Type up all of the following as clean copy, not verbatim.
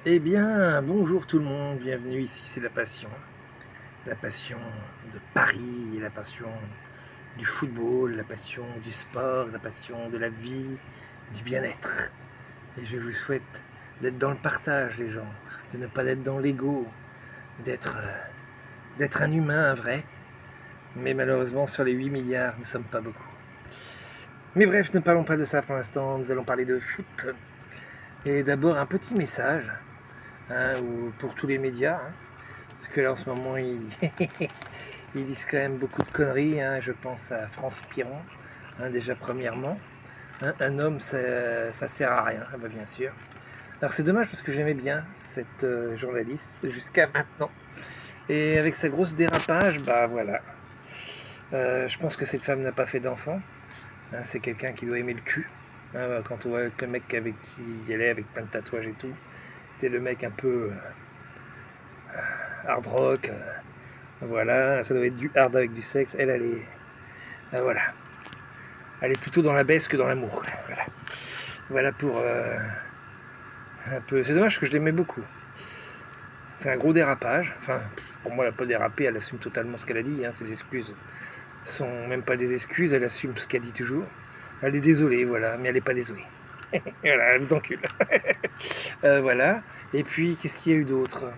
Eh bien, bonjour tout le monde, bienvenue ici, c'est la passion de Paris, la passion du football, la passion du sport, la passion de la vie, du bien-être. Et je vous souhaite d'être dans le partage, les gens, de ne pas être dans l'ego, d'être un humain, un vrai. Mais malheureusement, sur les 8 milliards, nous ne sommes pas beaucoup. Mais bref, ne parlons pas de ça pour l'instant, nous allons parler de foot. Et d'abord, un petit message pour tous les médias. Parce que là, en ce moment, ils disent quand même beaucoup de conneries. Je pense à France Piron, déjà premièrement. Un homme, ça sert à rien, bah, bien sûr. Alors c'est dommage parce que j'aimais bien cette journaliste jusqu'à maintenant. Et avec sa grosse dérapage, bah voilà. Je pense que cette femme n'a pas fait d'enfant. C'est quelqu'un qui doit aimer le cul. Quand on voit que le mec avec qui elle est, avec plein de tatouages et tout, c'est le mec un peu hard rock. Voilà, ça doit être du hard avec du sexe. Elle est. Voilà. Elle est plutôt dans la baisse que dans l'amour. Voilà. Voilà pour un peu. C'est dommage que je l'aimais beaucoup. C'est un gros dérapage. Enfin, pour moi, elle n'a pas dérapé, elle assume totalement ce qu'elle a dit. Ses excuses sont même pas des excuses, elle assume ce qu'elle dit toujours. Elle est désolée, voilà, mais elle n'est pas désolée. Voilà, elle vous encule. Voilà. Et puis, qu'est-ce qu'il y a eu d'autre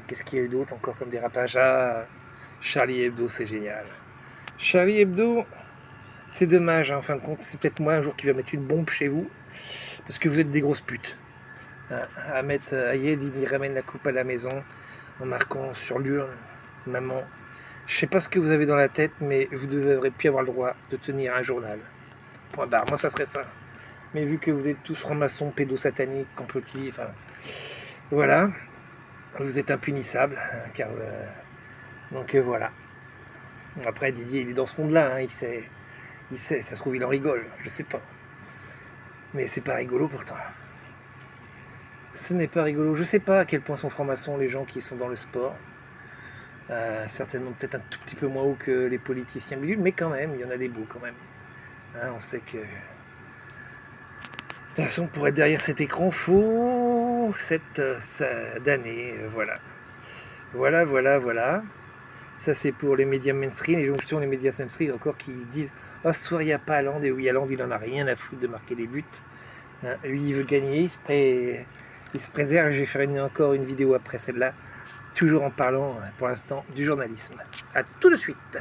encore comme dérapage? Charlie Hebdo, c'est génial. Charlie Hebdo, c'est dommage, en fin de compte. C'est peut-être moi un jour qui va mettre une bombe chez vous, parce que vous êtes des grosses putes. Ahmed Ayed, il ramène la coupe à la maison en marquant sur l'urne maman. Je sais pas ce que vous avez dans la tête, mais vous devrez plus avoir le droit de tenir un journal. Point barre. Moi, ça serait ça. Mais vu que vous êtes tous francs-maçons, pédosataniques, complotis, enfin, voilà, vous êtes impunissables, car donc voilà. Après, Didier, il est dans ce monde-là, il sait, ça se trouve, il en rigole, je sais pas. Mais c'est pas rigolo pourtant. Ce n'est pas rigolo. Je sais pas à quel point sont francs-maçons les gens qui sont dans le sport. Certainement peut-être un tout petit peu moins haut que les politiciens mais quand même, il y en a des beaux quand même. On sait que. De toute façon, pour être derrière cet écran, faut cette d'année, voilà. Voilà. Ça, c'est pour les médias mainstream. Et justement, les médias mainstream encore qui disent oh, ce soir, il n'y a pas Haaland. Et oui, Haaland, il en a rien à foutre de marquer des buts. Lui, il veut gagner. Il se préserve. Je vais faire encore une vidéo après celle-là. Toujours en parlant, pour l'instant, du journalisme. A tout de suite.